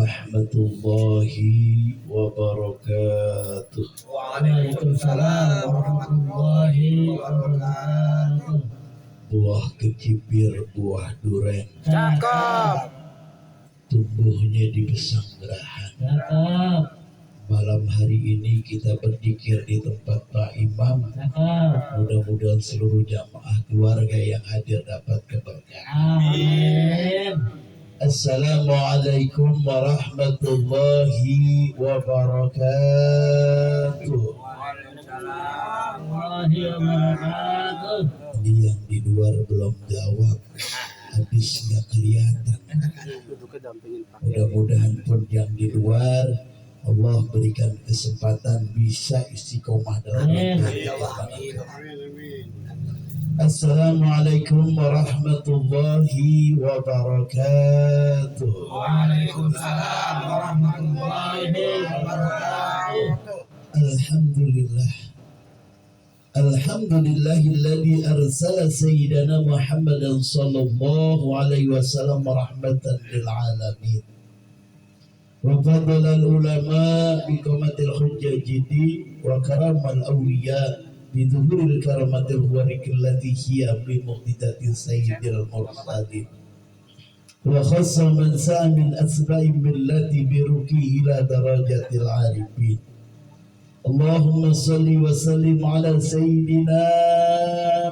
warahmatullahi wabarakatuh. Waalaikumsalam warahmatullahi wabarakatuh. Buah kecipir, buah duren, Cakep. tumbuhnya di Pesanggerahan. Cakep. Malam hari ini kita berzikir di tempat Pak Imam. Cakep. Mudah-mudahan seluruh jamaah keluarga yang hadir dapat keberkahan. Amin. Assalamualaikum warahmatullahi wabarakatuh. Warahmatullahi wabarakatuh. Ini yang di luar belum jawab, habis nggak kelihatan. Mudah-mudahan pun yang di luar Allah berikan kesempatan bisa istiqomah dalam Amin. Assalamualaikum warahmatullahi wabarakatuh. Waalaikumsalam warahmatullahi wabarakatuh. Alhamdulillah. Alhamdulillahilladzi arsala sayyidana Muhammadan sallallahu alaihi wasallam rahmatan lil alamin. Wa fadala al ulama bi qamatil hujjati wa karamal awliya bi dhuhuril karamatil huwarikil lati hiya bi muqtidati sayyidil mursalin. Wa khassa man sa'a min asba'i millati bi ruki ila darajatil arifin. Allahumma salli wa sallim ala sayyidina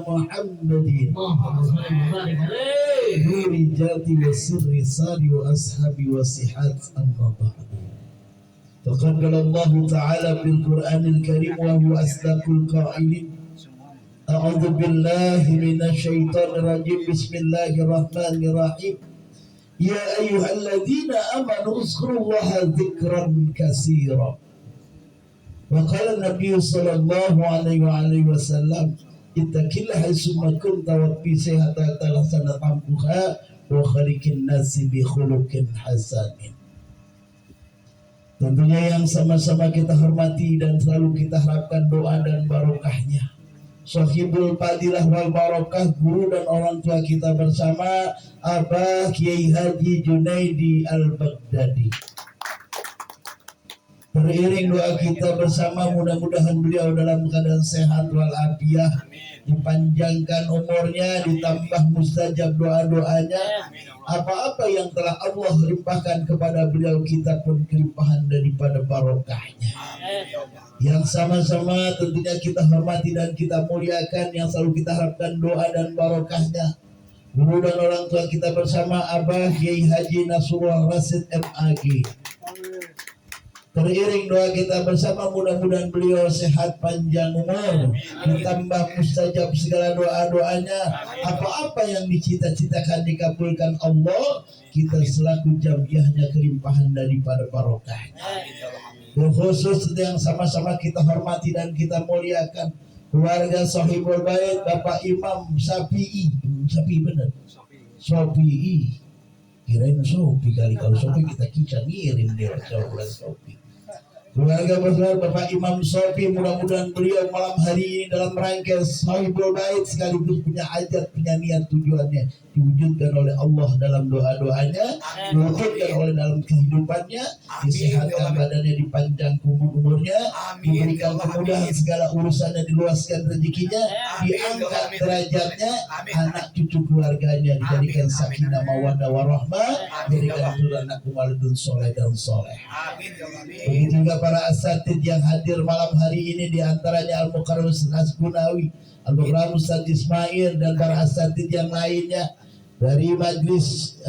Muhammadin nuri jati wa sirri sari wa ashabi wa sihat amma ba'du. Faqad Allah ta'ala bil Qur'anil Karim wa huwa asdaqul qa'ilin. A'udzu billahi minasy syaithanir rajim. Bismillahirrahmanirrahim. Ya ayyuhalladzina amanu uzkurullaha dzikran katsira. Waqala Nabi sallallahu alaihi wasallam ittaqillah haitsuma kunta wa bi sihhata talasana tambuha wa khaliqin nasi bi khuluqin hasanin. Tentunya yang sama-sama kita hormati dan selalu kita harapkan doa dan barokahnya Sohibul Fadilah wal Barokah, guru dan orang tua kita bersama Abah Kiai Haji Junaidi Al-Baghdadi. Beriring doa kita bersama, mudah-mudahan beliau dalam keadaan sehat walafiat, dipanjangkan umurnya, ditambah mustajab doa-doanya. Apa-apa yang telah Allah limpahkan kepada beliau, kita pun kelimpahan daripada barokahnya. Yang sama-sama tentunya kita hormati dan kita muliakan, yang selalu kita harapkan doa dan barokahnya guru dan orang tua kita bersama Abah Kiai Haji Nasrullah Rasid MAG. Beriring doa kita bersama, mudah-mudahan beliau sehat panjang umur, ditambah mustajab segala doa-doanya. Apa-apa yang dicita-citakan dikabulkan Allah, kita selaku jamiahnya kelimpahan daripada barokahnya. Khusus yang sama-sama kita hormati dan kita muliakan keluarga Sohibul Bait Bapak Imam Syafi'i. Benar? Syafi'i. Kirain Sofi kali, kalau Sofi kita ngirim dia Sofi. Keluarga besar Bapak Imam Sofi, mudah-mudahan beliau malam hari ini dalam rangka Sohibul Bait sekaligus punya hajat, punya niat, tujuannya diwujudkan oleh Allah dalam doa-doanya, diwujudkan oleh dalam kehidupannya, disehatkan badannya, dipanjang umurnya, diberikan kemudahan segala urusannya, diluaskan rezekinya, diangkat derajatnya, anak cucu keluarganya dijadikan sakinah mawaddah warahmah, dijadikan anak waladun soleh dan soleh. Begitu juga para asatid yang hadir malam hari ini, diantaranya Al-Mukarram Ustaz Gunawi, Al-Mukarram Ustaz Ismail, dan para asatid yang lainnya dari majlis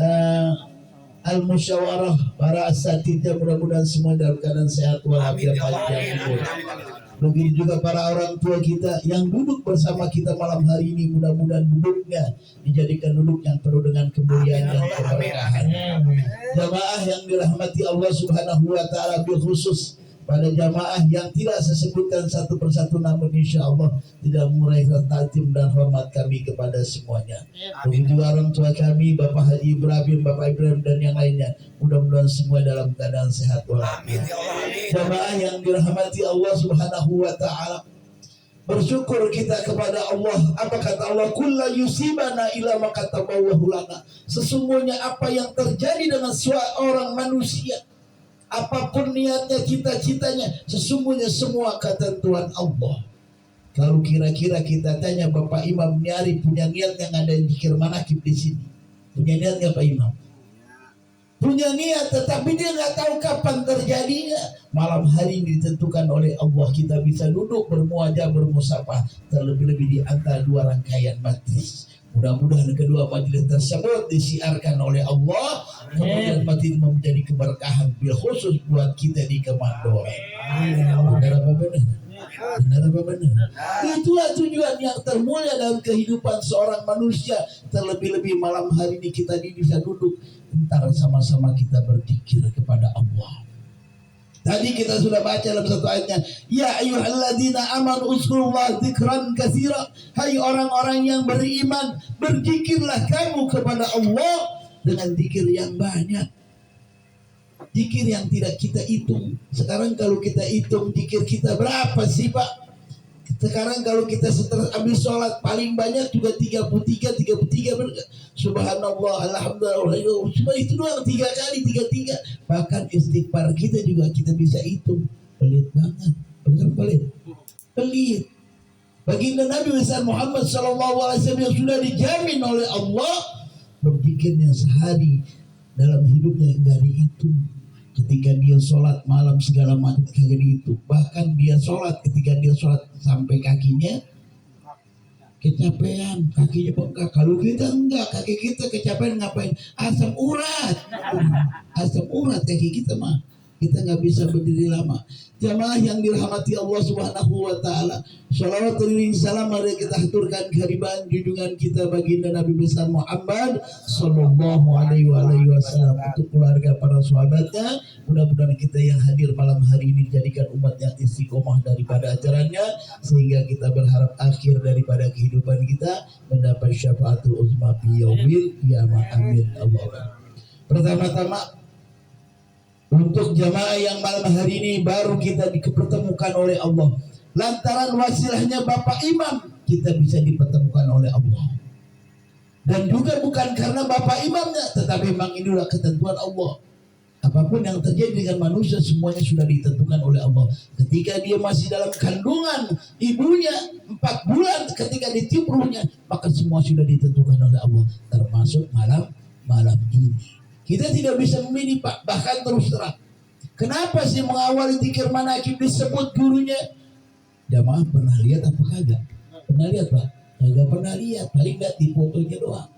Al-Musyawarah. Para asatidnya mudah-mudahan semua dalam keadaan sehat walafiat panjang umur. Begitu juga para orang tua kita yang duduk bersama kita malam hari ini, mudah-mudahan duduknya dijadikan duduk yang penuh dengan kemuliaan dan keberkahan. Jamaah yang dirahmati Allah Subhanahu wa taala, bil khusus pada jamaah yang tidak saya sebutkan satu persatu, namun insya Allah tidak mengurai takdim dan hormat kami kepada semuanya. Begitu juga orang tua kami, Bapak Haji Ibrahim, Bapak Ibrahim dan yang lainnya, mudah-mudahan semua dalam keadaan sehat walafiat. Jamaah yang dirahmati Allah Subhanahu wa taala, bersyukur kita kepada Allah. Apa kata Allah? Kullu yusibana ila ma kataballahu lana. Sesungguhnya apa yang terjadi dengan seorang manusia apapun niatnya, cita-citanya, sesungguhnya semua ketentuan Allah. Kalau kira-kira kita tanya Bapak Imam Nyari punya niat yang ada zikir manakib di sini, punya niat nggak Pak Imam? Punya niat, tetapi dia nggak tahu kapan terjadinya. Malam hari ini ditentukan oleh Allah, kita bisa duduk bermuajah bermusafah, terlebih-lebih di antara dua rangkaian majlis. Mudah-mudahan kedua majlis tersebut disiarkan oleh Allah, kemudian majlis menjadi keberkahan bil khusus buat kita di Kemandoran. Benar apa benar? Benar apa benar? Itulah tujuan yang termulia dalam kehidupan seorang manusia. Terlebih-lebih malam hari ini kita bisa duduk, entar sama-sama kita berzikir kepada Allah. Tadi kita sudah baca dalam satu ayatnya, ya ayyuhalladzina amanu uzkurullaha dzikran katsira. Hai orang-orang yang beriman, berzikirlah kamu kepada Allah dengan zikir yang banyak. Zikir yang tidak kita hitung. Sekarang kalau kita hitung zikir kita berapa sih Pak? Sekarang kalau kita setelah habis sholat paling banyak juga 33 subhanallah, alhamdulillah, cuma itu doang 3 kali 33. Bahkan istighfar kita juga kita bisa hitung. Pelit banget, benar pelit. Baginda Nabi besar Muhammad SAW yang sudah dijamin oleh Allah berzikirnya sehari dalam hidupnya enggak dihitung. Ketika dia sholat malam segala macam kagak dihitung. Bahkan dia sholat, ketika dia sholat sampai kakinya kecapean, kakinya bengkak. Kalau kita enggak, kaki kita kecapean ngapain? Asam urat kaki kita mah. Kita nggak bisa berdiri lama. Jamaah yang dirahmati Allah Subhanahu wa taala, shalawat dan salam mari kita haturkan kehadiran junjungan kita baginda Nabi besar Muhammad sallallahu alaihi wasallam, untuk keluarga para sahabatnya. Mudah-mudahan kita yang hadir malam hari ini dijadikan umat yang istiqomah daripada ajarannya, sehingga kita berharap akhir daripada kehidupan kita mendapat syafaatul uzma fi yaumil qiyamah. Amin Allahumma. Pertama-tama untuk jamaah yang malam hari ini baru kita dipertemukan oleh Allah. Lantaran wasilahnya Bapak Imam, kita bisa dipertemukan oleh Allah. Dan juga bukan karena Bapak Imamnya, tetapi memang inilah ketentuan Allah. Apapun yang terjadi dengan manusia semuanya sudah ditentukan oleh Allah. Ketika dia masih dalam kandungan ibunya 4 bulan, ketika ditiup ruhnya, maka semua sudah ditentukan oleh Allah, termasuk malam ini. Kita tidak bisa memilih Pak, bahkan terus terang. Kenapa sih mengawali zikir manakib disebut gurunya? Jamaah pernah lihat apa kagak? Pernah lihat Pak? Kagak pernah lihat, paling nggak di fotonya doang.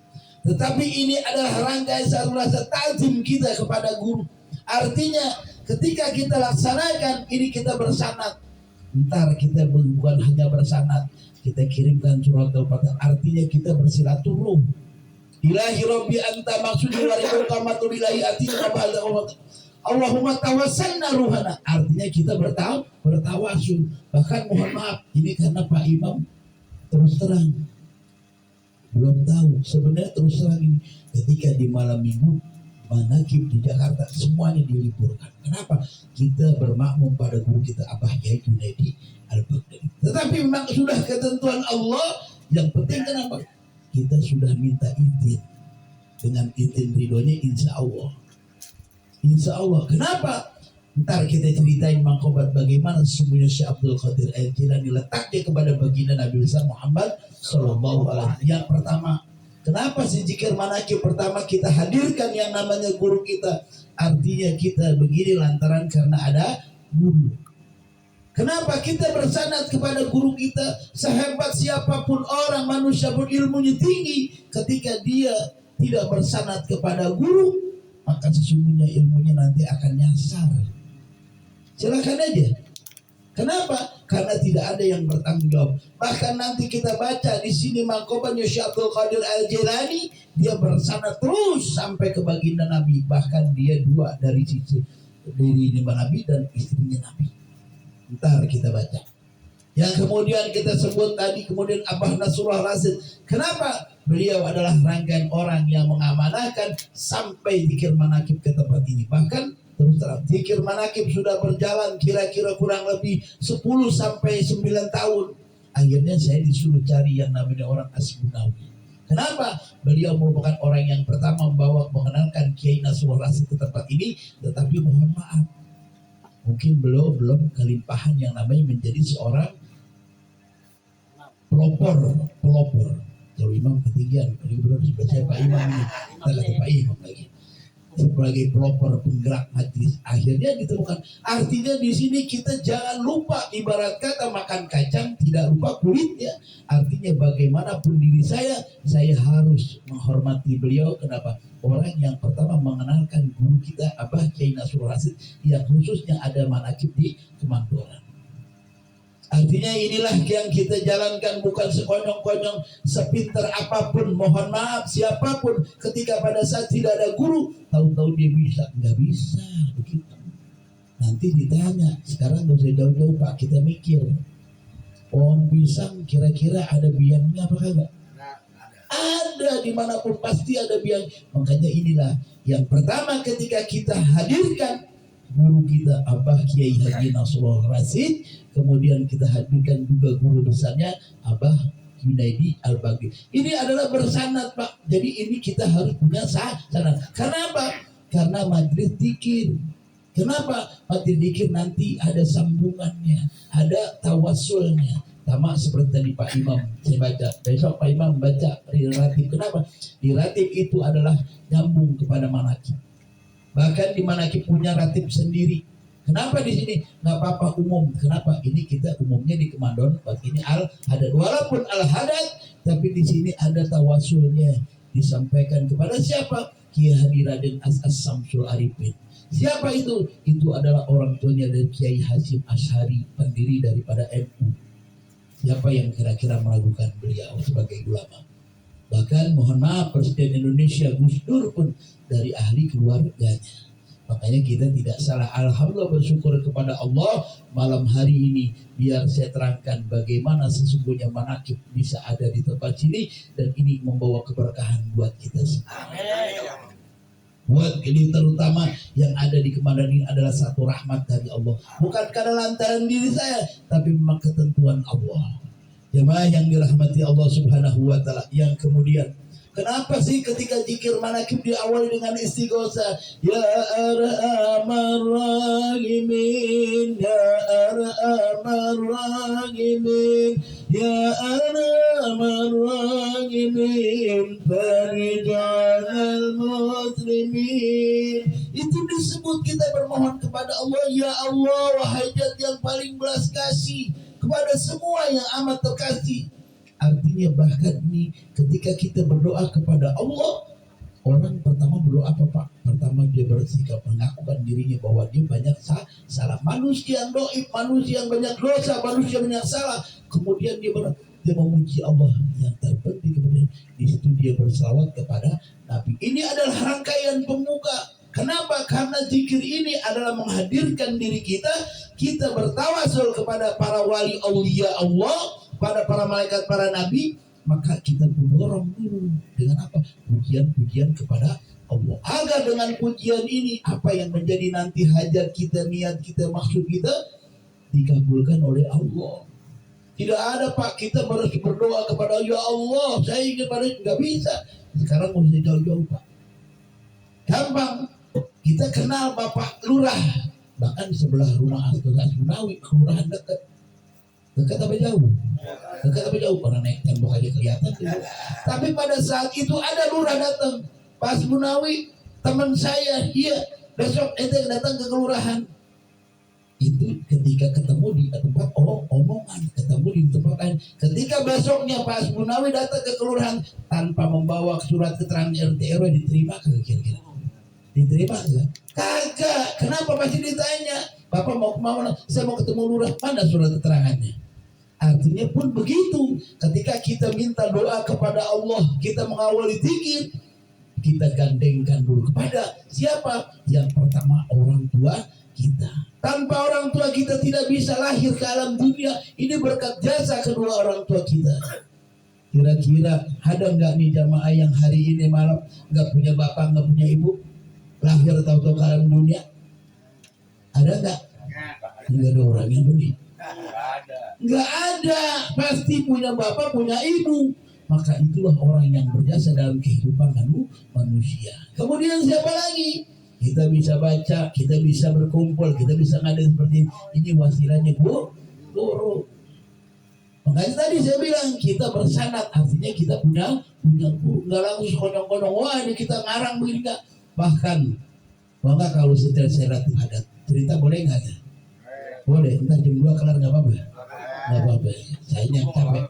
Tetapi ini adalah rangkaian satu rasa ta'zim kita kepada guru. Artinya ketika kita laksanakan ini kita bersanad. Ntar kita bukan hanya bersanad, kita kirimkan surat al-Fatihah. Artinya kita bersilaturahim. Ilahi Rabbi anta maksudnya warikul kamatul ilahi atina ba'da Allahumma tawassalna ruhana. Artinya kita bertawasul. Bahkan mohon maaf, ini karena Pak Imam terus terang belum tahu. Sebenarnya terus terang ini ketika di malam minggu manakib di Jakarta semuanya diliburkan. Kenapa? Kita bermakmum pada guru kita Abah Yai Junaidi Al-Baghdadi. Tetapi memang sudah ketentuan Allah. Yang penting kenapa? Kita sudah minta izin. Dengan izin ridhonya insya Allah. Insya Allah. Kenapa? Ntar kita ceritain mangkobat bagaimana sesungguhnya Syekh Abdul Qadir Al-Jilani letaknya kepada baginda Nabi besar Muhammad Sallallahu Alaihi Wasallam. Yang pertama, kenapa sih zikir manakib pertama kita hadirkan yang namanya guru kita? Artinya kita begini lantaran karena ada guru. Kenapa kita bersanad kepada guru kita? Sehebat siapapun orang, manusia pun ilmunya tinggi, ketika dia tidak bersanad kepada guru, maka sesungguhnya ilmunya nanti akan nyasar. Silakan aja. Kenapa? Karena tidak ada yang bertanggung jawab. Bahkan nanti kita baca di sini mangkobannya Syekh Abdul Qadir Al-Jilani, dia bersanad terus sampai ke baginda Nabi. Bahkan dia 2 dari sisi diri Nabi dan istrinya Nabi. Ntar kita baca. Yang kemudian kita sebut tadi, kemudian Abah Nasrullah Rasid. Kenapa? Beliau adalah rangkaian orang yang mengamanahkan sampai zikir manakib ke tempat ini. Bahkan terus terang, zikir manakib sudah berjalan kira-kira kurang lebih 10 sampai 9 tahun. Akhirnya saya disuruh cari yang namanya orang Asbunawi. Kenapa? Beliau merupakan orang yang pertama mengenalkan Kiai Nasrullah Rasid ke tempat ini. Tetapi mohon maaf, mungkin belum kelimpahan yang namanya menjadi seorang pelopor. Kalau imam ketinggian, ini belum sebelah saya Pak Imam ini, kita kata Pak Imam lagi. Sebagai pelopor penggerak majelis, akhirnya ditemukan. Artinya di sini kita jangan lupa, ibarat kata makan kacang tidak lupa kulitnya. Artinya bagaimanapun diri saya harus menghormati beliau. Kenapa? Orang yang pertama mengenalkan guru kita Abah Kiai Nasrul Rasid yang khususnya ada manakib di Kemandoran. Artinya inilah yang kita jalankan, bukan sekonyong-konyong, sepintar apapun. Mohon maaf siapapun, ketika pada saat tidak ada guru, tahu-tahu dia bisa, nggak bisa begitu. Nanti ditanya, sekarang nggak usah jauh-jauh Pak, kita mikir, pohon pisang kira-kira ada biangnya apa kagak? Ada, dimanapun pasti ada biang. Makanya inilah yang pertama ketika kita hadirkan guru kita Abah Kiai Haji Nasrul Rasid, kemudian kita hadirkan juga guru besarnya Abah Junaidi Al-Baghdadi. Ini adalah bersanad Pak. Jadi ini kita harus punya sanad. Kenapa? Karena majelis zikir. Kenapa? Majelis zikir nanti ada sambungannya, ada tawasulnya. Sama seperti tadi Pak Imam saya baca. Besok Pak Imam baca di ratib. Kenapa? Di ratib itu adalah nyambung kepada manakib. Bahkan di manakib punya ratib sendiri. Kenapa di sini nggak apa-apa umum? Kenapa? Ini kita umumnya di Kemandoran, ini al-hadad. Walaupun al-hadad, tapi di sini ada tawasulnya, disampaikan kepada siapa? Kiai Haji Raden As Samsul Arifin. Siapa itu? Itu adalah orang tuanya dari Kiai Hasyim Asy'ari, pendiri daripada NU. Siapa yang kira-kira meragukan beliau sebagai ulama? Bahkan mohon maaf, Presiden Indonesia Gus Dur pun dari ahli keluarganya. Makanya kita tidak salah. Alhamdulillah, bersyukur kepada Allah malam hari ini. Biar saya terangkan bagaimana sesungguhnya manakib bisa ada di tempat sini. Dan ini membawa keberkahan buat kita semua. Buat ini terutama yang ada di Kemandoran ini adalah satu rahmat dari Allah. Bukan karena lantaran diri saya, tapi memang ketentuan Allah. Jemaah yang dirahmati Allah Subhanahu wa Ta'ala. Yang kemudian, kenapa sih ketika zikir manakib diawali dengan istighosa? Ya Arhamar Rahimin, Ya Arhamar Rahimin, Ya Arhamar Rahimin, Farijanal Muslimin. Itu disebut kita bermohon kepada Allah. Ya Allah, wahai Zat yang paling belas kasih kepada semua yang amat terkasih. Artinya bahkan ini ketika kita berdoa kepada Allah, orang pertama berdoa apa Pak? Pertama dia bersikap mengakukan dirinya bahwa dia banyak salah. Manusia yang doib, manusia yang banyak dosa, manusia yang banyak salah. Kemudian dia memuji Allah yang terpenting. Kemudian di situ dia berselawat kepada Nabi. Ini adalah rangkaian pembuka. Kenapa? Karena zikir ini adalah menghadirkan diri kita bertawasul kepada para wali aulia Allah, pada para malaikat, para nabi. Maka kita mendorong dulu dengan apa? Pujian-pujian kepada Allah. Agar dengan pujian ini, apa yang menjadi nanti hajat kita, niat kita, maksud kita dikabulkan oleh Allah. Tidak ada Pak, kita harus berdoa kepada Ya Allah, saya ingin pada, nggak bisa. Sekarang mesti jauh-jauh Pak. Gampang. Kita kenal Bapak Lurah, bahkan sebelah rumah Astagfirullah Asmunawi, kelurahan dekat. Dekat apa jauh? Dekat apa jauh? Karena naik tembok aja kelihatan. Tapi pada saat itu ada lurah datang, Pak Asmunawi, teman saya, iya, besok ente datang ke kelurahan. Itu ketika ketemu di tempat omongan, ketemu di tempat lain. Ketika besoknya Pak Asmunawi datang ke kelurahan tanpa membawa surat keterangan RT RW, diterima kira-kira? Diterima enggak? Kagak. Kenapa masih ditanya? Bapak mau kemana? Saya mau ketemu lurah. Mana surat keterangannya? Artinya pun begitu. Ketika kita minta doa kepada Allah, kita mengawali zikir, kita gandengkan dulu kepada siapa? Yang pertama orang tua kita. Tanpa orang tua kita tidak bisa lahir ke alam dunia. Ini berkat jasa kedua orang tua kita. Kira-kira ada nggak nih jamaah yang hari ini malam nggak punya bapak, nggak punya ibu? Lahir tahu-tahu ke alam dunia? Ada nggak? Nggak ada orang yang benih. Nggak ada. Pasti punya bapak, punya ibu. Maka itulah orang yang berjasa dalam kehidupan manusia. Kemudian siapa lagi? kita bisa baca, kita bisa berkumpul, kita bisa ngadain seperti ini wasilahnya guru. Makanya tadi saya bilang kita bersanad, artinya kita punya guru. Nggak langsung kodong-kodong, wah ini kita ngarang begini nggak. Bahkan bangga kalau setelah saya latih adat, cerita boleh nggak ya? Boleh, entar jam 2 kelar nggak apa-apa. Nggak apa-apa, saya yang capek.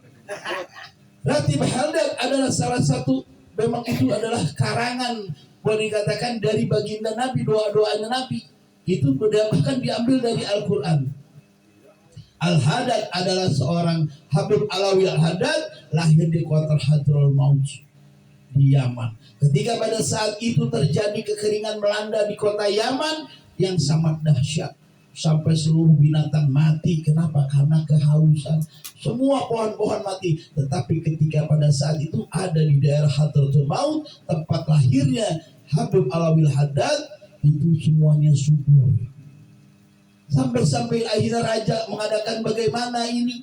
Ratib Hadat adalah salah satu, memang itu adalah karangan, boleh dikatakan dari baginda Nabi, doa-doanya Nabi. Itu bahkan diambil dari Al-Quran. Al-Haddad adalah seorang Habib Alawi Al-Haddad, lahir di kota Hadrul Maut di Yaman. Ketika pada saat itu terjadi kekeringan melanda di kota Yaman yang sangat dahsyat, sampai seluruh binatang mati. Kenapa? Karena kehausan. Semua pohon-pohon mati. Tetapi ketika pada saat itu ada di daerah Hadratul Maut, tempat lahirnya Habib Alawi Al-Haddad, itu semuanya subur. Sampai-sampai akhirnya raja mengadakan bagaimana ini.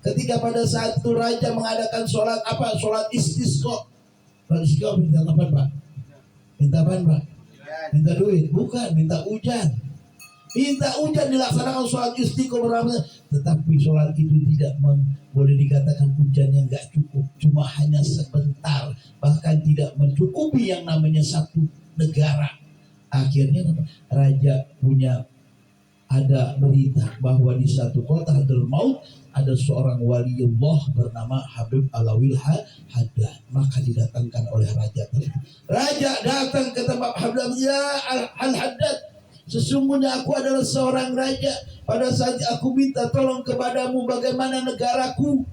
Ketika pada saat itu raja mengadakan sholat apa? Sholat istisqa. Sholat istisqa minta apa Pak? Minta apa Pak? Minta duit? Bukan, minta hujan. Minta hujan dilaksanakan sholat istiqomah, tetapi sholat itu tidak boleh dikatakan hujannya nggak cukup, cuma hanya sebentar, bahkan tidak mencukupi yang namanya satu negara. Akhirnya raja punya ada berita bahwa di satu kota Hadrul Maut ada seorang waliullah bernama Habib Alawi Al-Haddad. Maka didatangkan oleh raja tersebut. Raja datang ke tempat Habib Al-Haddad. Sesungguhnya aku adalah seorang raja. Pada saat aku minta tolong kepadamu bagaimana negaraku,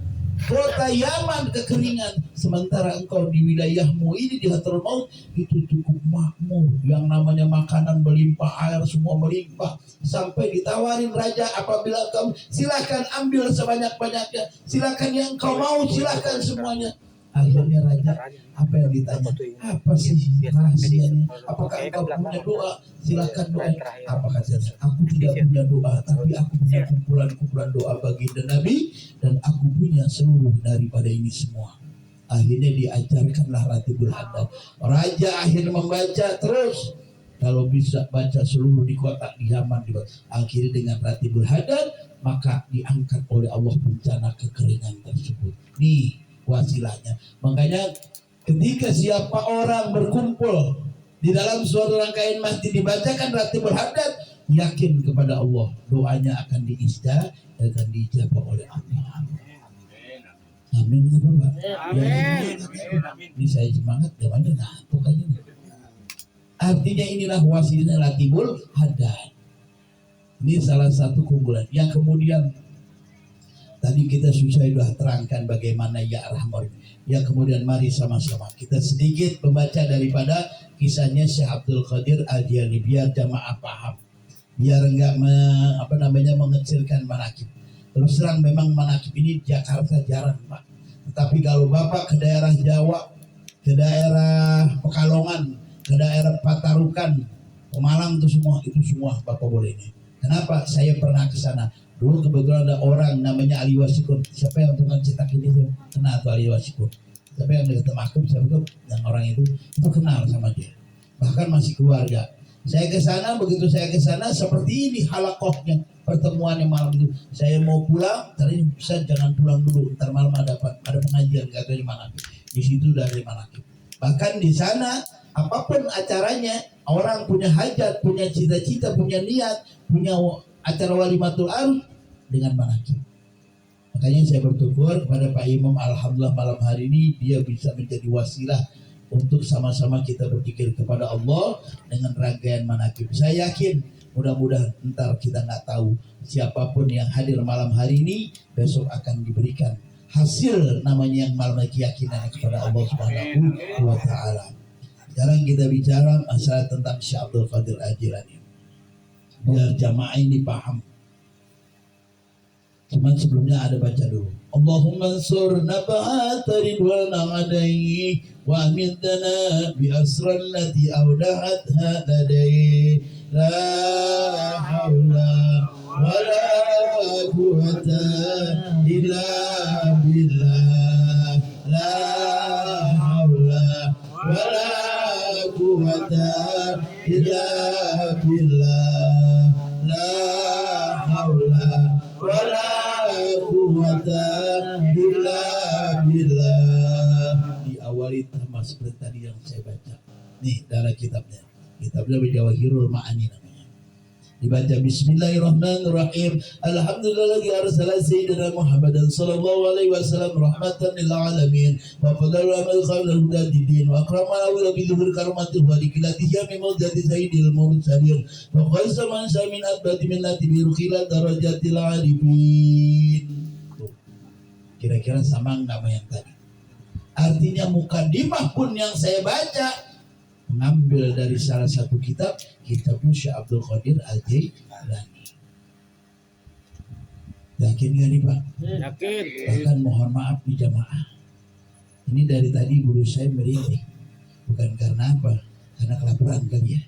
kota Yaman kekeringan, sementara engkau di wilayahmu ini di Hadrul Maut itu cukup makmur, yang namanya makanan melimpah, air semua melimpah. Sampai ditawarin raja, apabila kamu silakan ambil sebanyak-banyaknya, silakan yang kau mau, silakan semuanya. Akhirnya raja, apa yang ditanya? Apa sih rahasianya? Apakah engkau punya doa? Silakan doa. Apa kata? Aku tidak punya doa, tapi aku punya kumpulan-kumpulan doa baginda Nabi, dan aku punya seluruh daripada ini semua. Akhirnya diajarkanlah Ratibul Haddad. Raja akhirnya membaca terus. Kalau bisa baca seluruh di kota di Yaman, akhirnya dengan Ratibul Haddad, maka diangkat oleh Allah bencana kekeringan tersebut. Nih wasilahnya. Makanya ketika siapa orang berkumpul di dalam suatu rangkaian masjid dibacakan Ratibul Haddad, yakin kepada Allah, doanya akan akan diijabah oleh Allah. Amin ya Bapak. Ini saya semangat, namanya ngantuk aja. Artinya inilah wasilahnya Ratibul Haddad. Ini salah satu keunggulan. Yang kemudian tadi kita sudah terangkan bagaimana ya Rahman. Yang kemudian mari sama-sama kita sedikit membaca daripada kisahnya Syekh Abdul Qadir Al-Jilani biar jamaah paham. Biar enggak mengecilkan manakib. Terus terang memang manakib ini Jakarta jarang Pak. Tetapi kalau Bapak ke daerah Jawa, ke daerah Pekalongan, ke daerah Patarukan, Pemalang itu semua Bapak boleh ini. Kenapa? Saya pernah ke sana. Dulu kebetulan ada orang namanya Ali Wasikur. Siapa yang tukang cetak ini tuh? Kenal tuh Ali Wasikur. Siapa yang dekat makhluk, siapa tuh? Yang orang itu kenal sama dia. Bahkan masih keluarga. Saya ke sana, begitu saya ke sana seperti ini halakohnya, pertemuan yang malam itu. Saya mau pulang, tadi bisa jangan pulang dulu. Ntar malam ada pengajian katanya manakib. Di situ dari manakib. Bahkan di sana apapun acaranya, orang punya hajat, punya cita-cita, punya niat, punya acara walimatul arus dengan manakib. Makanya saya bersyukur kepada Pak Imam, alhamdulillah malam hari ini dia bisa menjadi wasilah untuk sama-sama kita berzikir kepada Allah dengan rangkaian manakib. Saya yakin mudah-mudahan ntar kita nggak tahu siapapun yang hadir malam hari ini besok akan diberikan hasil namanya yang malam keyakinan kepada Allah Subhanahu wa taala. Sekarang kita bicara masalah tentang Syekh Abdul Qadir Al-Jilani. Biar jamaah ini paham. Cuman sebelumnya ada baca dulu. Allahumma ansur nabaat ridwana adai wa amintana bi asran lati awdahatha ladai la hawla wa la quwwata illa billah la hawla wa la quwwata illa billah, la haula wala quwwata illa billah. Diawali sama seperti tadi yang saya baca. Nih dalam kitabnya Jawahirul Ma'ani namanya. Dibaca Bismillahirrahmanirrahim. Alhamdulillah arsala sayyidina Muhammadan sallallahu alaihi wasallam rahmatan lil alamin wa fadala amal qawlan hudadidin wa akrama awla bi dhuhur karamatil wa dikilatihi min mudati sayyidil mursalin wa qaisa man samin atbati millati bi ruqila darajatil arifin. Kira-kira sama enggak sama yang tadi? Artinya mukadimah pun yang saya baca mengambil dari salah satu kitabnya Syekh Abdul Qadir Al-Jailani. Yakin gak nih Pak? Yakin. Bahkan mohon maaf di jamaah, ini dari tadi guru saya merintih. Bukan karena apa? Karena kelaparan kali ya.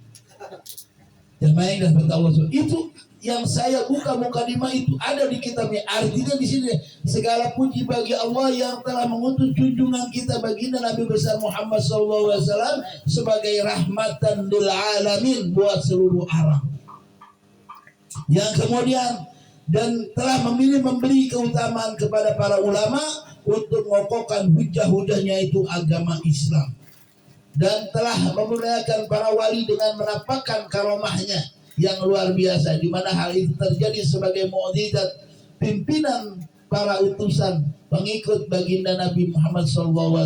Jamaah yang dapat Allah itu yang saya buka mukadimah itu ada di kitabnya. Artinya di sini segala puji bagi Allah yang telah mengutus junjungan kita baginda Nabi besar Muhammad SAW sebagai rahmatan lil alamin buat seluruh alam. Yang kemudian dan telah memilih memberi keutamaan kepada para ulama untuk mengokohkan hujah-hujahnya itu agama Islam, dan telah memuliakan para wali dengan menampakkan karomahnya yang luar biasa, di mana hal itu terjadi sebagai mukjizat pimpinan para utusan pengikut baginda Nabi Muhammad SAW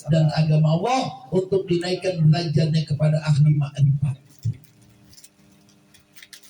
dan agama Allah untuk dinaikkan derajatnya kepada ahli makrifat.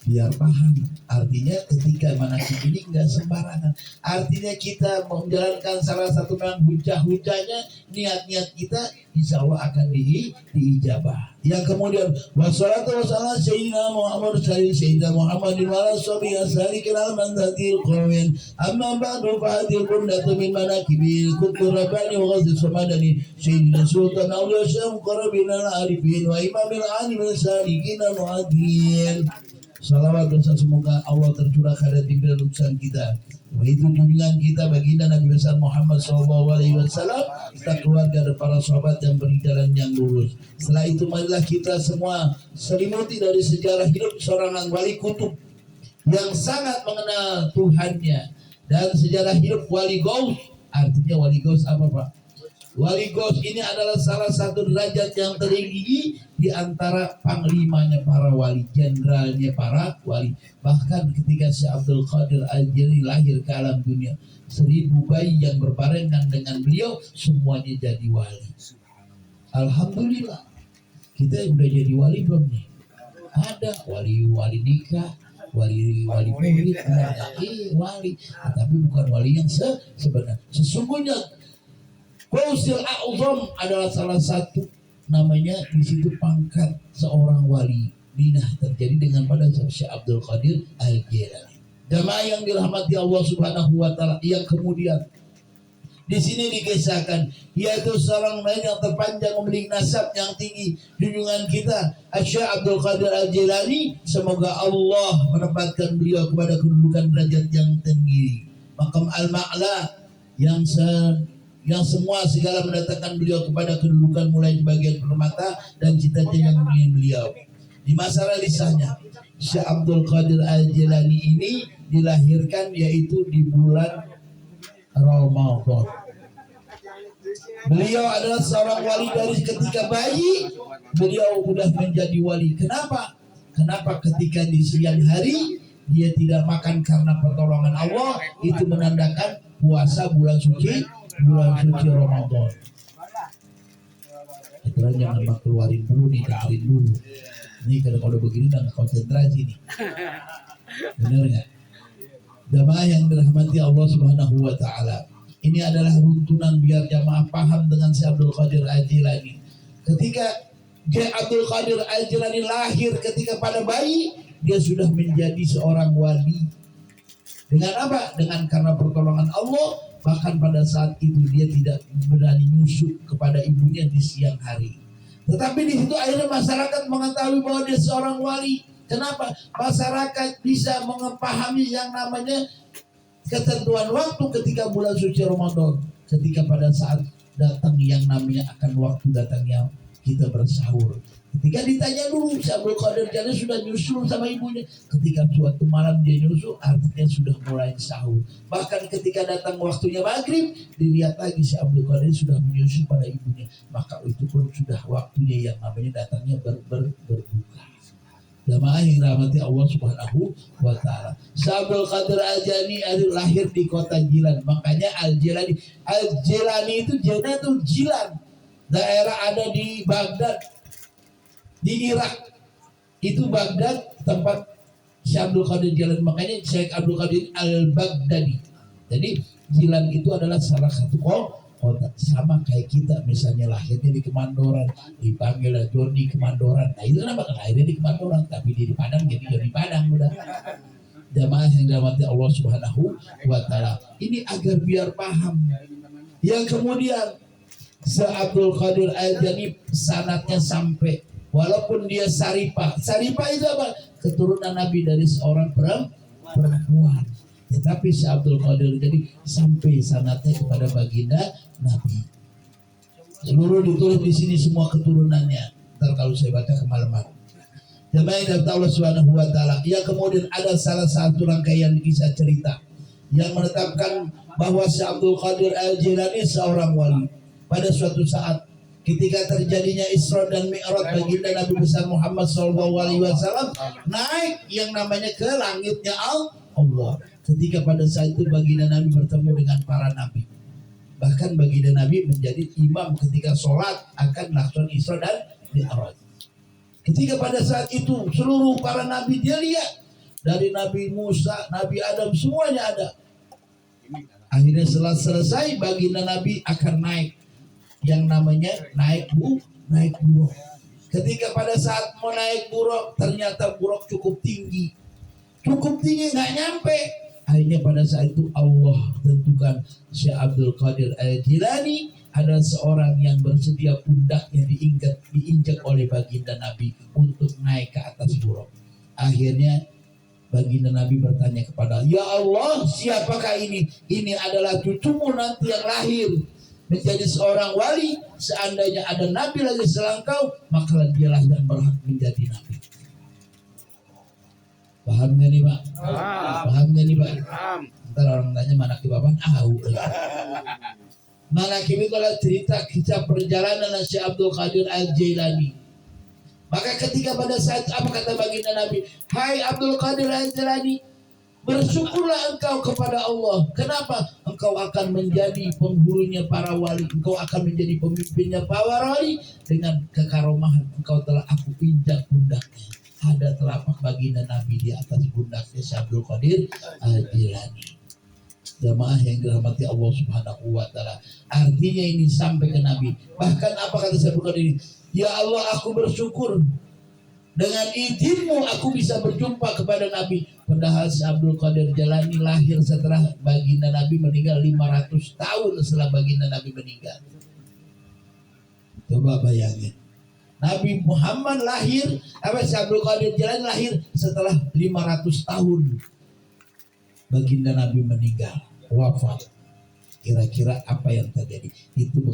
Biar paham, artinya ketika manasik ini enggak sembarangan. Artinya kita menjalankan salah satu memang hujah-hujahnya, niat-niat kita insya Allah akan diijabah. Yang kemudian wassalatu wassalamu sayyidina Muhammad sayyidina Muhammadin wa ala sahbihi asalikin al-mandatil qawmin amma ba'du fa'adil kundatu min manakibil kutur rabbani wa ghazi samadani sayyidina sultan awliya syam qarabin al-arifin wa imamil alim al-salikin al-mu'adin. Salawat dosa semoga Allah tercurah pada pimpinan utusan kita, yaitu junjungan kita baginda Nabi besar Muhammad SAW, serta keluarga dan para sahabat yang berjalan yang lurus. Setelah itu marilah kita semua selimuti dari sejarah hidup seorang wali kutub yang sangat mengenal Tuhannya, dan sejarah hidup wali gaus. Artinya wali gaus apa Pak? Wali gaus ini adalah salah satu derajat yang tertinggi di antara panglimanya para wali, jenderalnya para wali. Bahkan ketika Syekh Abdul Qadir Al-Jailani lahir ke alam dunia, 1000 bayi yang berbarengan dengan beliau semuanya jadi wali. Alhamdulillah. Kita udah jadi wali belum nih? Ada wali nikah, wali murid, wali, tapi bukan wali yang sebenarnya. Sesungguhnya Qausul A'zam adalah salah satu namanya, di situ pangkat seorang wali. Dinah terjadi dengan pada Syekh Abdul Qadir Al-Jailani. Jamaah yang dirahmati Allah Subhanahu wa taala, yang kemudian di sini dikisahkan yaitu seorang lain yang terpanjang memiliki nasab yang tinggi, junjungan kita Syekh Abdul Qadir Al-Jailani, semoga Allah menempatkan beliau kepada kedudukan derajat yang tinggi, maqam al-ma'la yang semua segala mendatangkan beliau kepada kedudukan mulai di bagian permata dan cita-cita yang ingin beliau. Di masa risahnya, Syekh Abdul Qadir Al-Jailani ini dilahirkan yaitu di bulan Ramadan. Beliau adalah seorang wali dari ketika bayi, beliau sudah menjadi wali. Kenapa? Kenapa ketika di siang hari dia tidak makan karena pertolongan Allah, itu menandakan puasa bulan suci Ramadan. Aturan jangan mak keluarin dulu nih, dengerin dulu. Ini kalau begini udah konsentrasi nih. Benar nggak? Jamaah yang dirahmati Allah Subhanahu wa taala. Ini adalah runtunan biar jamaah paham dengan Syekh Abdul Qadir Al-Jailani. Ketika Syekh Abdul Qadir Al-Jailani lahir ketika pada bayi, dia sudah menjadi seorang wali. Dengan apa? Dengan karena pertolongan Allah. Bahkan pada saat itu dia tidak berani nyusu kepada ibunya di siang hari. Tetapi di situ akhirnya masyarakat mengetahui bahwa dia seorang wali. Kenapa? Masyarakat bisa mengepahami yang namanya ketentuan waktu ketika bulan suci Ramadan. Ketika pada saat datang yang namanya akan waktu datangnya kita bersahur. Ketika ditanya dulu, si Abdul Qadir Jalani sudah nyusul sama ibunya. Ketika suatu malam dia nyusul, artinya sudah mulai sahur. Bahkan ketika datang waktunya maghrib, dilihat lagi si Abdul Qadir sudah menyusul pada ibunya. Maka itu pun sudah waktunya yang namanya datangnya berbuka. Jamaah yang dirahmati Allah Subhanahu wa Ta'ala. Abdul Qadir Al-Jilani lahir di kota Jilan. Makanya Al-Jilani itu Jilani itu Jilan. Daerah ada di Baghdad, di Irak. Itu Baghdad tempat Syekh Abdul Qadir Jilani. Makanya Syekh Abdul Qadir Al-Baghdadi. Jadi Jilan itu adalah salah satu kota, sama kayak kita misalnya lahirnya di Kemandoran, dipanggil Joni Kemandoran. Nah itu kenapa lahirnya di Kemandoran, tapi dia di Padang jadi Joni Padang udah. Jamaah yang dirahmati Allah Subhanahu wa Ta'ala. Ini agar biar paham. Yang kemudian Abdul Qadir Al-Jilani sanatnya sampai, walaupun dia Saripah. Saripah itu apa? Keturunan Nabi dari seorang perempuan. Tetapi si Abdul Qadir jadi sampai sanatnya kepada baginda Nabi. Seluruh ditulis di sini semua keturunannya. Ntar kalau saya baca kemalaman. Jamaah yang dirahmati Allah Subhanahu wa Ta'ala. Yang kemudian ada salah satu rangkaian kisah cerita yang menetapkan bahwa si Abdul Qadir Al-Jilani seorang wali. Pada suatu saat ketika terjadinya Isra dan Mi'raj, baginda Nabi besar Muhammad SAW naik yang namanya ke langitnya Allah. Ketika pada saat itu baginda Nabi bertemu dengan para nabi. Bahkan baginda Nabi menjadi imam ketika sholat akan melaksanakan Isra dan Mi'raj. Ketika pada saat itu seluruh para nabi dia lihat, dari Nabi Musa, Nabi Adam semuanya ada. Akhirnya setelah selesai baginda Nabi akan naik yang namanya naik buruk. Ketika pada saat mau naik buruk, ternyata buruk cukup tinggi nggak nyampe. Akhirnya pada saat itu Allah tentukan Syekh Abdul Qadir Al-Jilani adalah seorang yang bersedia pundaknya diinjak oleh baginda Nabi untuk naik ke atas buruk. Akhirnya baginda Nabi bertanya kepada, ya Allah, siapakah ini? Ini adalah cucumu nanti yang lahir menjadi seorang wali. Seandainya ada nabi lagi setelah engkau, maka dialah yang berhak menjadi nabi. Paham gak nih Pak? Paham gak nih Pak? Ntar orang tanya manakib apa? Manakib itu adalah cerita kisah perjalanan Syekh Abdul Qadir Al-Jilani. Maka ketika pada saat apa kata baginda Nabi, hai Abdul Qadir Al-Jilani, bersyukurlah engkau kepada Allah. Kenapa? Engkau akan menjadi penghulunya para wali. Engkau akan menjadi pemimpinnya para wali. Dengan kekaromahan engkau telah aku injak pundaknya. Ada telapak baginda Nabi di atas pundaknya Syekh Abdul Qadir Al-Jilani. Jamaah yang dirahmati Allah Subhanahu wa Ta'ala. Artinya ini sampai ke Nabi. Bahkan apa kata Syekh Abdul Qadir ini? Ya Allah, aku bersyukur dengan izinmu aku bisa berjumpa kepada Nabi. Padahal Syekh Abdul Qadir Jilani lahir setelah baginda Nabi meninggal 500 tahun setelah baginda Nabi meninggal. Coba bayangin. Nabi Muhammad lahir, Syekh Abdul Qadir Jilani lahir setelah 500 tahun baginda Nabi meninggal, wafat. Kira-kira apa yang terjadi? Itu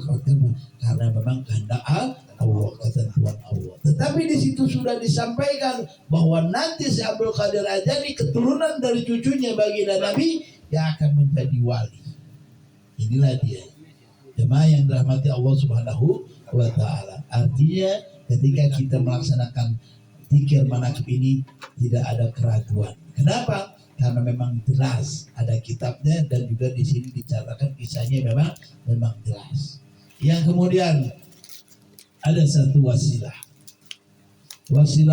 karena memang kehendak Allah, ketentuan Allah. Tetapi di situ sudah disampaikan bahwa nanti Syekh Abdul Qadir Al-Jilani keturunan dari cucunya baginda Nabi yang akan menjadi wali. Inilah dia. Jemaah yang dirahmati Allah Subhanahu wa Ta'ala. Artinya ketika kita melaksanakan zikir manaqib ini tidak ada keraguan. Kenapa? Karena memang jelas ada kitabnya dan juga di sini dicatatkan kisahnya memang jelas. Yang kemudian ada satu wasilah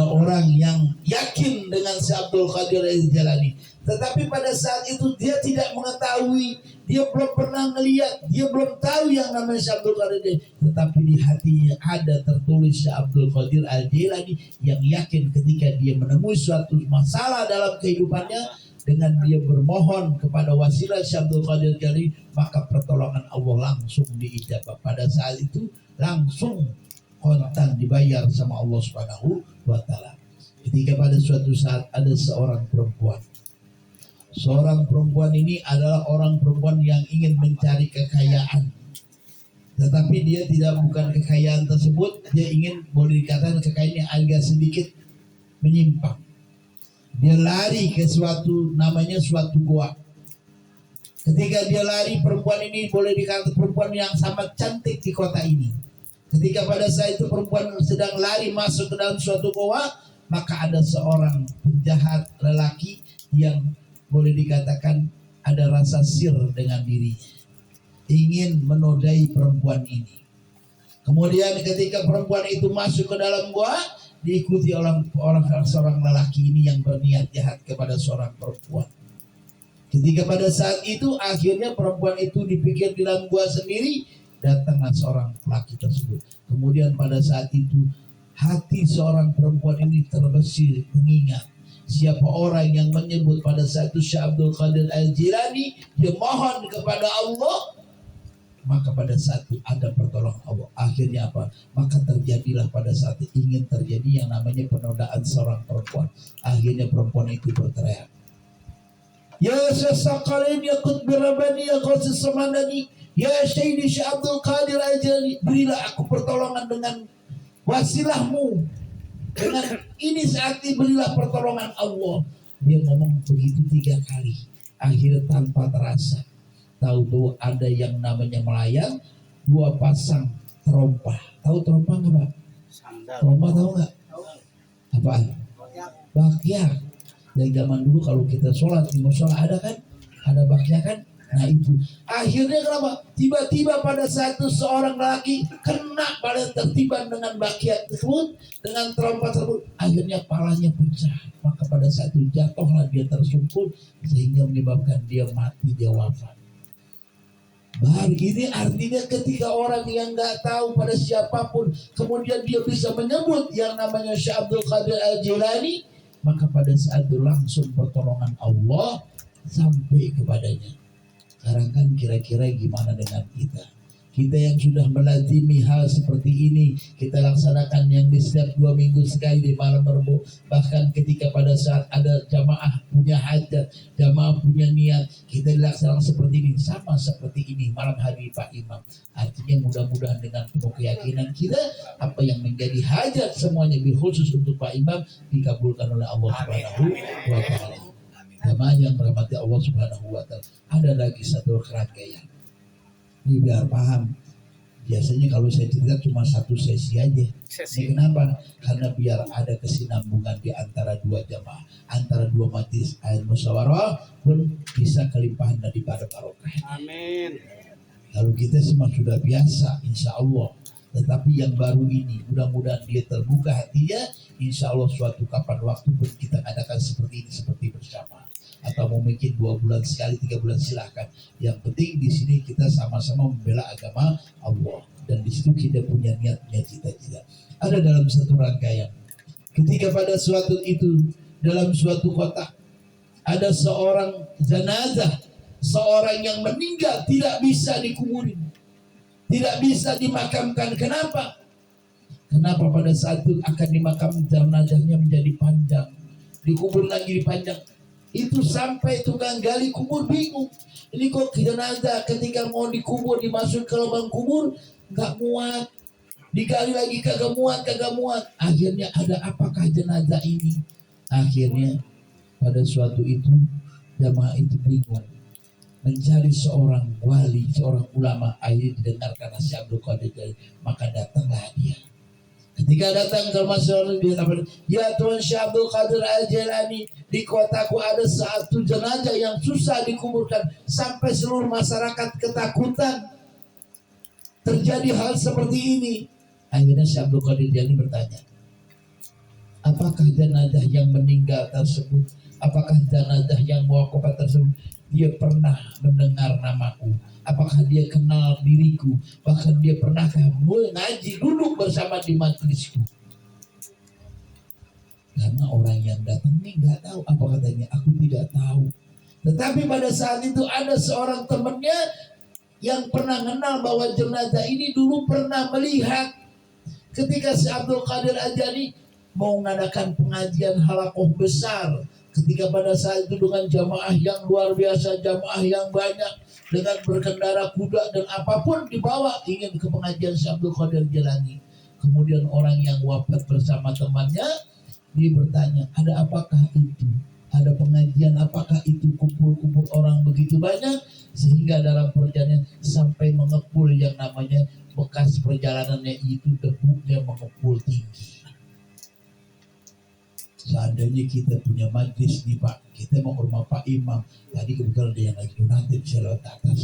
orang yang yakin dengan Syekh Abdul Qadir Al-Jilani, tetapi pada saat itu dia tidak mengetahui, dia belum pernah melihat, dia belum tahu yang namanya Syekh Abdul Qadir, tetapi di hatinya ada tertulis Syekh Abdul Qadir Al-Jilani yang yakin ketika dia menemui suatu masalah dalam kehidupannya, dengan dia bermohon kepada wasilah Syekh Abdul Qadir Jilani, maka pertolongan Allah langsung diijabah. Pada saat itu langsung kontan dibayar sama Allah Subhanahu wa Ta'ala. Ketika pada suatu saat ada seorang perempuan. Seorang perempuan ini adalah orang perempuan yang ingin mencari kekayaan. tetapi dia bukan kekayaan tersebut, dia ingin, boleh dikatakan kekayaannya agak sedikit menyimpang. Dia lari ke suatu gua. Ketika dia lari, perempuan ini boleh dikatakan perempuan yang sangat cantik di kota ini. Ketika pada saat itu perempuan sedang lari masuk ke dalam suatu gua, maka ada seorang penjahat lelaki yang boleh dikatakan ada rasa sir dengan dirinya, ingin menodai perempuan ini. Kemudian ketika perempuan itu masuk ke dalam gua, diikuti oleh seorang lelaki ini yang berniat jahat kepada seorang perempuan. Ketika pada saat itu akhirnya perempuan itu dipikir di dalam gua sendiri, datanglah seorang laki tersebut. Kemudian pada saat itu hati seorang perempuan ini terbesit mengingat siapa orang yang menyebut pada saat itu Syekh Abdul Qadir Al-Jilani, dia mohon kepada Allah, maka pada saat itu ada pertolongan Allah. Akhirnya apa? Maka terjadilah pada saat itu ingin terjadi yang namanya penodaan seorang perempuan. Akhirnya perempuan itu berteriak, ya Syekh ya Qutbi Rabbani ya Qawsi Samanani ya Syekh Abdul Qadir Al-Jilani, berilah aku pertolongan dengan wasilahmu, dengan ini saat ini berilah pertolongan Allah. Dia ngomong begitu 3 kali. Akhirnya tanpa terasa, tahu ada yang namanya melayang, 2 pasang terompah. Tahu terompah nggak Pak? Terompah tahu nggak? Apaan? Bakyak. Dari zaman dulu kalau kita sholat di musola ada kan? Ada bakyak kan? Nah itu. Akhirnya kenapa? Tiba-tiba pada saat itu seorang laki kena pada tertiban dengan bakyak tersebut, dengan terompah tersebut. Akhirnya palanya pecah. Maka pada saat itu jatuhlah dia tersungkur sehingga menyebabkan dia mati, dia wafat. Baru ini artinya ketika orang yang nggak tahu pada siapapun kemudian dia bisa menyebut yang namanya Syekh Abdul Qadir Al-Jilani, maka pada saat itu langsung pertolongan Allah sampai kepadanya. Sekarang kan kira-kira gimana dengan kita? Kita yang sudah melazimi hal seperti ini, kita laksanakan yang di setiap 2 minggu sekali di malam Rabu. Bahkan ketika pada saat ada jamaah punya hajat, jamaah punya niat, kita laksanakan seperti ini, sama seperti ini malam hari Pak Imam. Artinya mudah-mudahan dengan penuh keyakinan kita, apa yang menjadi hajat semuanya khusus untuk Pak Imam dikabulkan oleh Allah Subhanahu wa Ta'ala. Jamaah yang merahmati Allah Subhanahu wa Ta'ala. Ada lagi satu rangkaian. Ini biar paham. Biasanya kalau saya cerita cuma 1 sesi aja. Ini kenapa? Karena biar ada kesinambungan di antara 2 jamaah, antara 2 majelis ayat musyawarah pun bisa kelimpahan dari barokah. Amin. Kalau kita semua sudah biasa, insya Allah. Tetapi yang baru ini, mudah-mudahan dia terbuka hatinya. Insya Allah suatu kapan waktu pun kita adakan seperti ini, seperti bersama. Atau mungkin 2 bulan sekali, 3 bulan silahkan. Yang penting di sini kita sama-sama membela agama Allah. Dan di situ kita punya niat, punya cita-cita. Ada dalam satu rangkaian. Ketika pada suatu itu, dalam suatu kota, ada seorang jenazah, seorang yang meninggal tidak bisa dikuburin, tidak bisa dimakamkan. Kenapa? Kenapa pada saat itu akan dimakamkan jenazahnya menjadi panjang, dikubur lagi panjang. Itu sampai tukang gali kubur bingung. Ini kok jenazah ketika mau dikubur, dimasuk ke lubang kubur nggak muat, digali lagi kagak muat. Akhirnya ada apakah jenazah ini? Akhirnya pada suatu itu jamaah itu bingung, mencari seorang wali, seorang ulama. Akhirnya didengarkan Syekh Abdul Qadir, maka datanglah dia. Ketika datang ke masyarakat, dia katakan, ya Tuhan Syekh Abdul Qadir Al-Jilani, di kotaku ada satu jenazah yang susah dikuburkan sampai seluruh masyarakat ketakutan. Terjadi hal seperti ini. Akhirnya Syekh Abdul Qadir Al-Jilani bertanya, apakah jenazah yang meninggal tersebut, apakah jenazah yang wafat tersebut dia pernah mendengar namaku? Apakah dia kenal diriku? Bahkan dia pernahkah mengaji duduk bersama di majelisku? Karena orang yang datang ini nggak tahu. Apa katanya? Aku tidak tahu. Tetapi pada saat itu ada seorang temannya yang pernah kenal bahwa jenazah ini dulu pernah melihat ketika Syekh Abdul Qadir Al-Jilani mau mengadakan pengajian halakoh besar. Ketika pada saat itu dengan jamaah yang luar biasa, jamaah yang banyak, dengan berkendara kuda dan apapun dibawa ingin ke pengajian Syekh Abdul Qadir Jailani. Kemudian orang yang wafat bersama temannya, dia bertanya, ada apakah itu? Ada pengajian apakah itu, kumpul-kumpul orang begitu banyak sehingga dalam perjalanan sampai mengepul yang namanya bekas perjalanannya itu debunya mengepul tinggi. Seandainya kita punya majlis nih Pak, kita mau ke rumah Pak Imam, tadi kebetulan dia yang lagi donatif, saya lewat atas.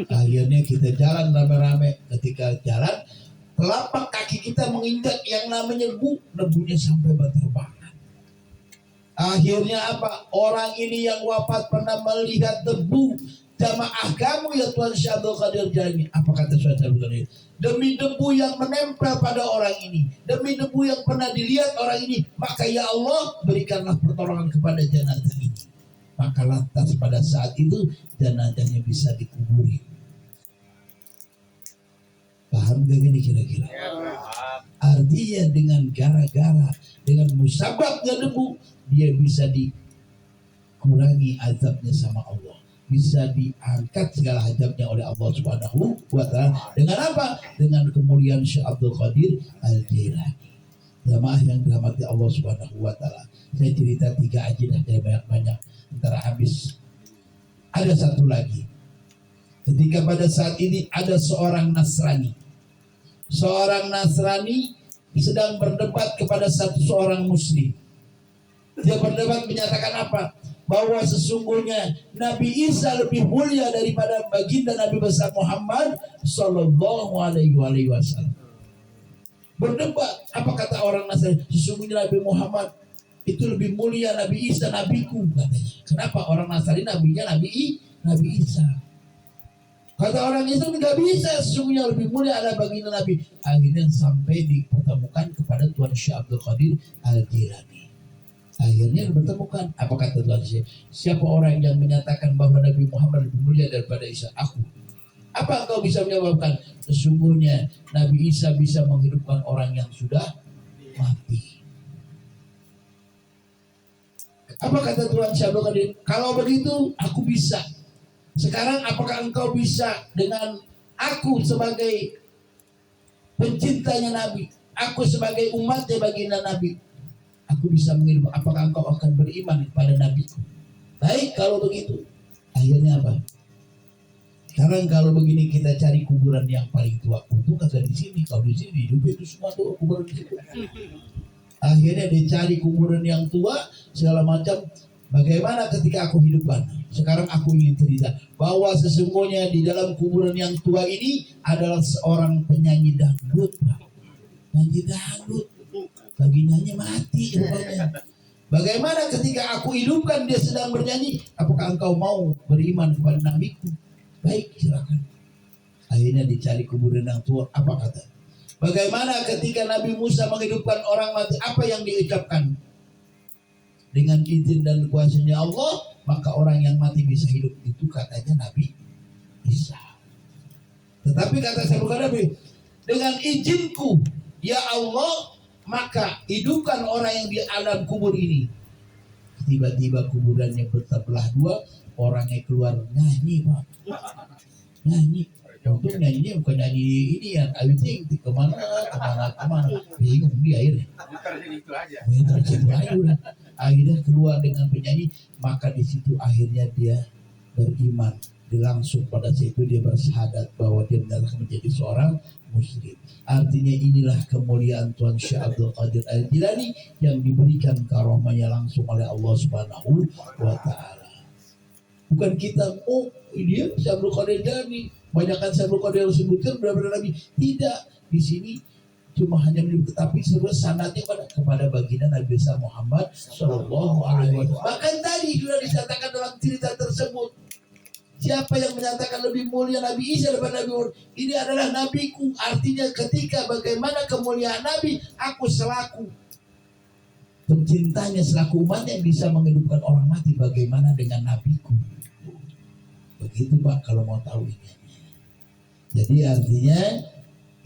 Akhirnya kita jalan rame-rame, ketika jalan telapak kaki kita menginjak yang namanya debunya sampai berterbangan. Akhirnya apa? Orang ini yang wafat pernah melihat debu jamaah kamu ya Tuhan Syekh Abdul Qadir Jailani. Apa kata Syekh Abdul Qadir? Demi debu yang menempel pada orang ini, demi debu yang pernah dilihat orang ini, maka ya Allah berikanlah pertolongan kepada jenazah ini. Maka lantas pada saat itu jenazahnya bisa dikuburi. Paham gak ini kira-kira? Artinya dengan gara-gara, dengan musababnya debu, dia bisa dikurangi azabnya sama Allah. Bisa diangkat segala hajabnya oleh Allah Subhanahu wa Ta'ala. Dengan apa? Dengan kemuliaan Syekh Abdul Qadir Al-Jailani. Jamaah yang dirahmati Allah Subhanahu wa Ta'ala. Saya cerita 3 aja dah, dari banyak-banyak. Ntar habis. Ada satu lagi. Ketika pada saat ini ada seorang Nasrani. Seorang Nasrani sedang berdebat kepada seorang Muslim. Dia berdebat menyatakan apa? Bahwa sesungguhnya Nabi Isa lebih mulia daripada baginda Nabi besar Muhammad Sallallahu Alaihi Wasallam. Berdebat, apa kata orang Nasrani? Sesungguhnya Nabi Muhammad itu lebih mulia, Nabi Isa nabiku, katanya. Kenapa orang Nasrani nabinya Nabi Isa? Kata orang Islam nggak bisa, sesungguhnya lebih mulia ada baginda Nabi. Akhirnya sampai dipertemukan kepada Tuan Syekh Abdul Qadir Al-Jailani. Akhirnya bertemukan, apa kata Tuhan Syekh? Siapa orang yang menyatakan bahwa Nabi Muhammad lebih mulia daripada Isa? Aku. Apa engkau bisa menjawabkan? Sesungguhnya Nabi Isa bisa menghidupkan orang yang sudah mati. Apa kata Tuhan Syekh Abdul Qadir? Kalau begitu aku bisa. Sekarang apakah engkau bisa dengan aku sebagai pencintanya Nabi, aku sebagai umatnya baginda Nabi, aku bisa mengirim, apakah engkau akan beriman kepada Nabiku? Baik kalau begitu. Akhirnya apa? Sekarang kalau begini kita cari kuburan yang paling tua. Untuk kata di sini, kalau di sini hidup itu semua tuh kuburan di situ. Akhirnya dia cari kuburan yang tua segala macam. Bagaimana ketika aku hidupkan? Sekarang aku ingin cerita bahwa sesungguhnya di dalam kuburan yang tua ini adalah seorang penyanyi dangdut, Pak. Penyanyi dangdut. Baginanya mati rupanya. Bagaimana ketika aku hidupkan dia sedang bernyanyi? Apakah engkau mau beriman kepada Nabiku? Baik, silakan. Akhirnya dicari kuburan yang tua. Apa kata? Bagaimana ketika Nabi Musa menghidupkan orang mati? Apa yang diucapkan? Dengan izin dan kuasanya Allah, maka orang yang mati bisa hidup. Itu katanya Nabi Isa. Tetapi kata saya bukan Nabi, dengan izinku ya Allah, maka hidupkan orang yang di alam kubur ini. Tiba-tiba kuburannya bertebelah 2, orangnya keluar nyanyi, Pak. Nyanyi. Untuk nyanyinya bukan nyanyi ini yang I think kemana. Bingung dia akhirnya. Itu aja udah. Akhirnya keluar dengan penyanyi, maka di situ akhirnya dia beriman. Langsung pada saat itu dia bersyahadat bahwa dia benar menjadi seorang muslim. Artinya inilah kemuliaan Tuan Syekh Abdul Qadir Al-Jailani yang diberikan karomahnya langsung oleh Allah Subhanahu wa Ta'ala. Bukan kita, oh dia Syekh Abdul Qadir Jailani, banyakkan Syekh Abdul Qadir sebutkan benar-benar Nabi. Tidak, di sini cuma hanya menyebut, tetapi seluruh sanadnya kepada baginda Nabi besar Muhammad Sallallahu Alaihi Wasallam. Bahkan tadi sudah dinyatakan dalam cerita tersebut, siapa yang menyatakan lebih mulia Nabi Isa daripada Nabi Muhammad? Ini adalah nabiku. Artinya ketika bagaimana kemuliaan Nabi, aku selaku pencintanya, selaku umatnya bisa menghidupkan orang mati. Bagaimana dengan nabiku? Begitu Pak kalau mau tahu ini. Jadi artinya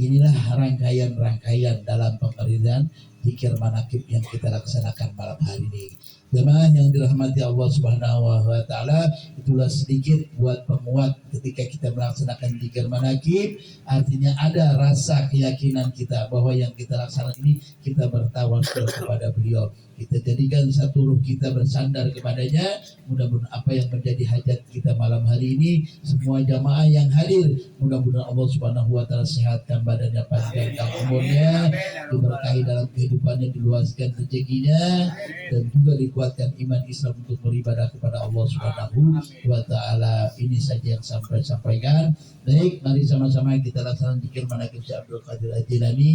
inilah rangkaian-rangkaian dalam pengertian zikir manakib yang kita laksanakan malam hari ini. Jemaah yang dirahmati Allah Subhanahu wa taala, itulah sedikit buat penguat ketika kita melaksanakan zikir manakib, artinya ada rasa keyakinan kita bahwa yang kita laksanakan ini kita bertawasul kepada beliau. Kita jadikan satu ruh kita bersandar kepadanya. Mudah-mudahan apa yang menjadi hajat kita malam hari ini, semua jamaah yang hadir, mudah-mudahan Allah Subhanahu wa taala sehatkan badannya, panjangkan umurnya, diberkahi dalam kehidupannya, diluaskan rezekinya, dan juga dikuatkan iman Islam untuk beribadah kepada Allah Subhanahu wa taala. Ini saja yang sampaikan. Baik, mari sama-sama kita laksanakan zikir manaqib Syekh Abdul Qadir Al-Jilani.